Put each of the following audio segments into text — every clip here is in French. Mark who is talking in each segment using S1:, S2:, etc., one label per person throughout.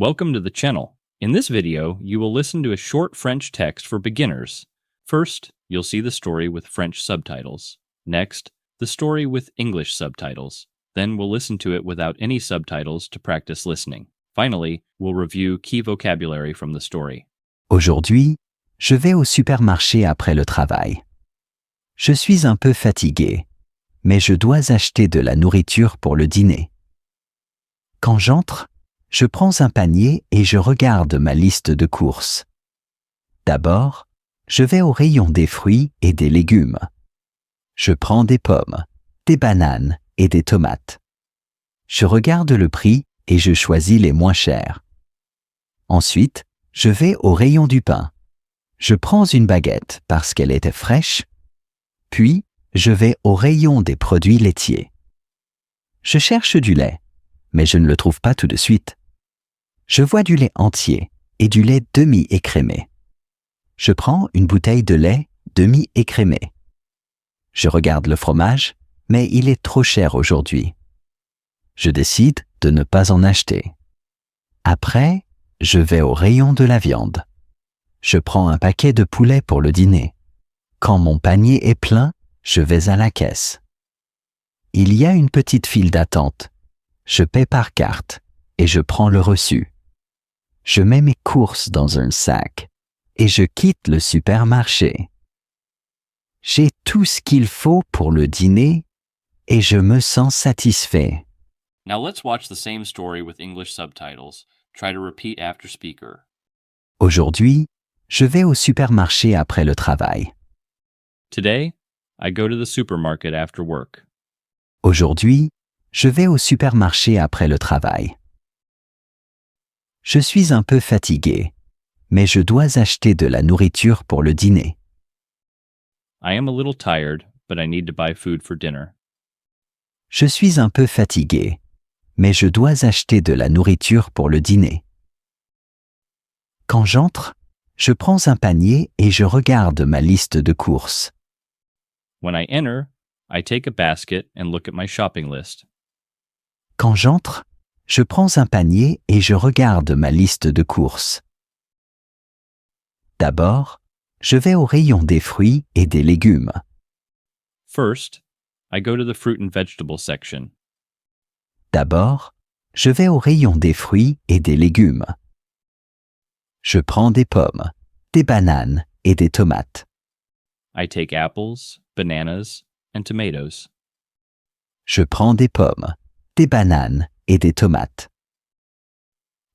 S1: Welcome to the channel. In this video, you will listen to a short French text for beginners. First, you'll see the story with French subtitles. Next, the story with English subtitles. Then we'll listen to it without any subtitles to practice listening. Finally, we'll review key vocabulary from the story.
S2: Aujourd'hui, je vais au supermarché après le travail. Je suis un peu fatigué, mais je dois acheter de la nourriture pour le dîner. Quand j'entre, je prends un panier et je regarde ma liste de courses. D'abord, je vais au rayon des fruits et des légumes. Je prends des pommes, des bananes et des tomates. Je regarde le prix et je choisis les moins chers. Ensuite, je vais au rayon du pain. Je prends une baguette parce qu'elle était fraîche. Puis, je vais au rayon des produits laitiers. Je cherche du lait, mais je ne le trouve pas tout de suite. Je vois du lait entier et du lait demi-écrémé. Je prends une bouteille de lait demi-écrémé. Je regarde le fromage, mais il est trop cher aujourd'hui. Je décide de ne pas en acheter. Après, je vais au rayon de la viande. Je prends un paquet de poulet pour le dîner. Quand mon panier est plein, je vais à la caisse. Il y a une petite file d'attente. Je paie par carte et je prends le reçu. Je mets mes courses dans un sac et je quitte le supermarché. J'ai tout ce qu'il faut pour le dîner et je me sens satisfait.
S1: Now let's watch the same story with English subtitles. Try to repeat after speaker.
S2: Aujourd'hui, je vais au supermarché après le travail.
S1: Today, I go to the supermarket after work.
S2: Aujourd'hui, je vais au supermarché après le travail. Je suis un peu fatigué, mais je dois acheter de la nourriture pour le dîner.
S1: I am a little tired, but I need to buy food for dinner.
S2: Je suis un peu fatigué, mais je dois acheter de la nourriture pour le dîner. Quand j'entre, je prends un panier et je regarde ma liste de courses.
S1: When I enter, I take a basket and look at my shopping list.
S2: Quand j'entre, je prends un panier et je regarde ma liste de courses. D'abord, je vais au rayon des fruits et des légumes.
S1: First, I go to the fruit and vegetable section.
S2: D'abord, je vais au rayon des fruits et des légumes. Je prends des pommes, des bananes et des tomates.
S1: I take apples, bananas, and tomatoes.
S2: Je prends des pommes, des bananes et des tomates.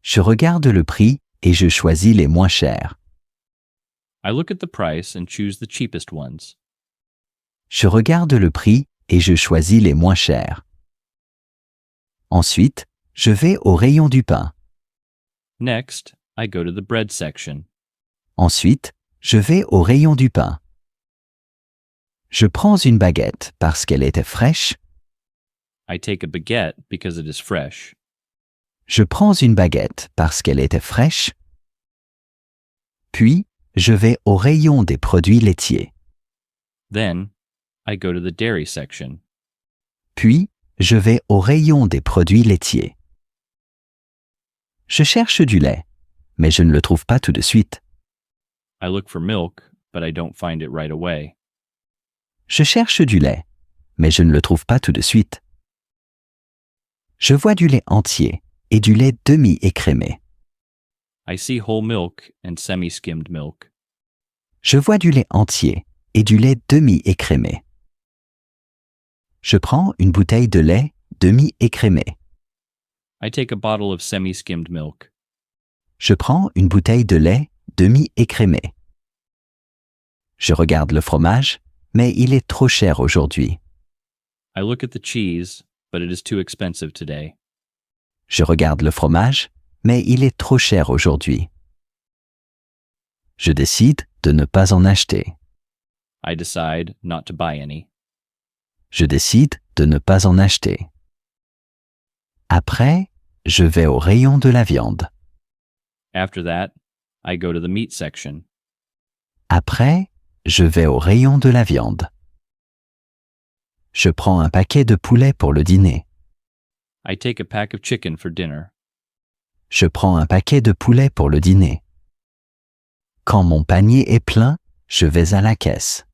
S2: Je regarde le prix et je choisis les moins chers.
S1: I look at the price and choose the cheapest ones.
S2: Je regarde le prix et je choisis les moins chers. Ensuite, je vais au rayon du pain.
S1: Next, I go to the bread section.
S2: Ensuite, je vais au rayon du pain. Je prends une baguette parce qu'elle était fraîche.
S1: I take a baguette because it is fresh.
S2: Je prends une baguette parce qu'elle était fraîche. Puis, je vais au rayon des produits laitiers.
S1: Then, I go to the dairy section.
S2: Puis, je vais au rayon des produits laitiers. Je cherche du lait, mais je ne le trouve pas tout de suite.
S1: I look for milk, but I don't find it right away.
S2: Je cherche du lait, mais je ne le trouve pas tout de suite. Je vois du lait entier et du lait demi-écrémé.
S1: I see whole milk and semi-skimmed milk.
S2: Je vois du lait entier et du lait demi-écrémé. Je prends une bouteille de lait demi-écrémé.
S1: I take a bottle of semi-skimmed milk.
S2: Je prends une bouteille de lait demi-écrémé. Je regarde le fromage, mais il est trop cher aujourd'hui.
S1: I look at the cheese, but it is too expensive today.
S2: Je regarde le fromage, mais il est trop cher aujourd'hui. Je décide de ne pas en acheter.
S1: I decide not to buy any.
S2: Je décide de ne pas en acheter. Après, je vais au rayon de la viande.
S1: After that, I go to the meat section.
S2: Après, je vais au rayon de la viande. Je prends un paquet de poulet pour le dîner.
S1: I take a pack of chicken for dinner.
S2: je prends un paquet de poulet pour le dîner. Quand mon panier est plein, je vais à la caisse.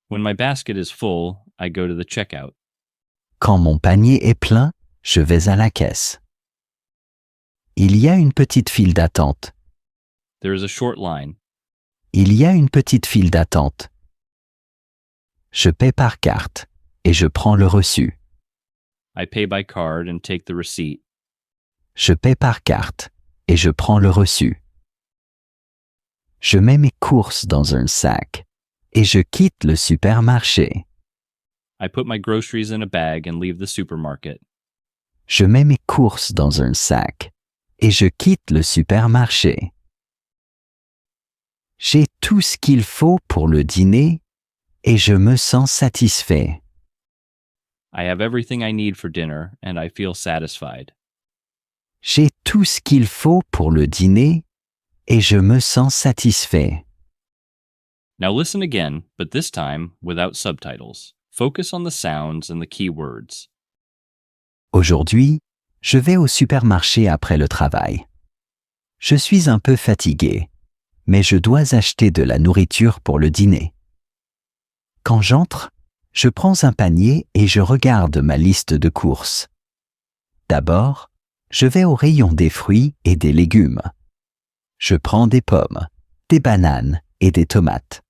S1: When my basket is full, I go to the checkout.
S2: Quand mon panier est plein, je vais à la caisse. Il y a une petite file d'attente.
S1: There is a short line.
S2: Il y a une petite file d'attente. Je paie par carte et je prends le reçu.
S1: I pay by card and take the receipt.
S2: Je paie par carte et je prends le reçu. Je mets mes courses dans un sac et je quitte le supermarché.
S1: I put my groceries in a bag and leave the supermarket.
S2: Je mets mes courses dans un sac et je quitte le supermarché. J'ai tout ce qu'il faut pour le dîner et je me sens satisfait.
S1: I have everything I need for dinner and I feel satisfied.
S2: J'ai tout ce qu'il faut pour le dîner et je me sens satisfait.
S1: Now listen again, but this time without subtitles. Focus on the sounds and the key words.
S2: Aujourd'hui, je vais au supermarché après le travail. Je suis un peu fatigué, mais je dois acheter de la nourriture pour le dîner. Quand j'entre, je prends un panier et je regarde ma liste de courses. D'abord, je vais au rayon des fruits et des légumes. Je prends des pommes, des bananes et des tomates.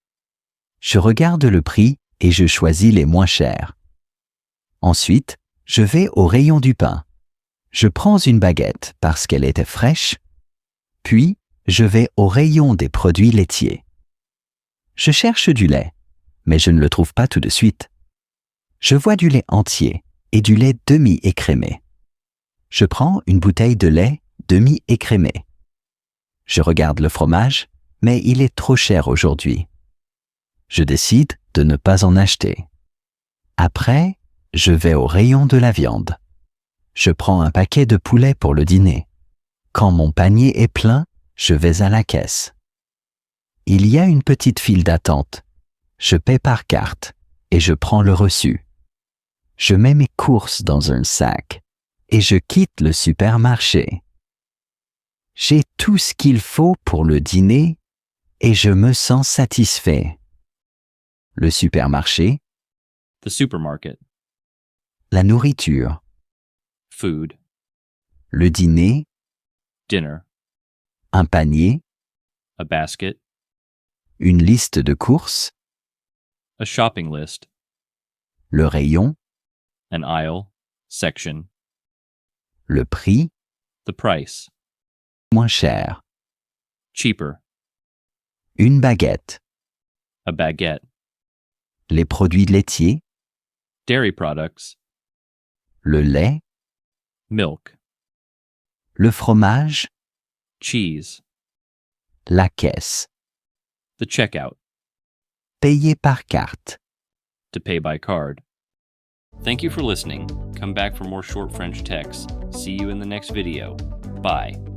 S2: Je regarde le prix et je choisis les moins chers. Ensuite, je vais au rayon du pain. Je prends une baguette parce qu'elle était fraîche. Puis, je vais au rayon des produits laitiers. Je cherche du lait, mais je ne le trouve pas tout de suite. Je vois du lait entier et du lait demi-écrémé. Je prends une bouteille de lait demi-écrémé. Je regarde le fromage, mais il est trop cher aujourd'hui. Je décide de ne pas en acheter. Après, je vais au rayon de la viande. Je prends un paquet de poulet pour le dîner. Quand mon panier est plein, je vais à la caisse. Il y a une petite file d'attente. Je paie par carte et je prends le reçu. Je mets mes courses dans un sac et je quitte le supermarché. J'ai tout ce qu'il faut pour le dîner et je me sens satisfait. Le supermarché,
S1: The supermarket.
S2: la nourriture,
S1: Food.
S2: le dîner,
S1: Dinner.
S2: un panier,
S1: A basket.
S2: une liste de courses,
S1: A shopping list.
S2: le rayon,
S1: An aisle. Section.
S2: le prix,
S1: The price.
S2: moins cher,
S1: Cheaper.
S2: une baguette,
S1: A baguette.
S2: les produits laitiers,
S1: Dairy products.
S2: le lait,
S1: Milk.
S2: le fromage,
S1: Cheese.
S2: la caisse,
S1: The checkout.
S2: payer par carte.
S1: To pay by card. Thank you for listening. Come back for more short French texts. See you in the next video. Bye.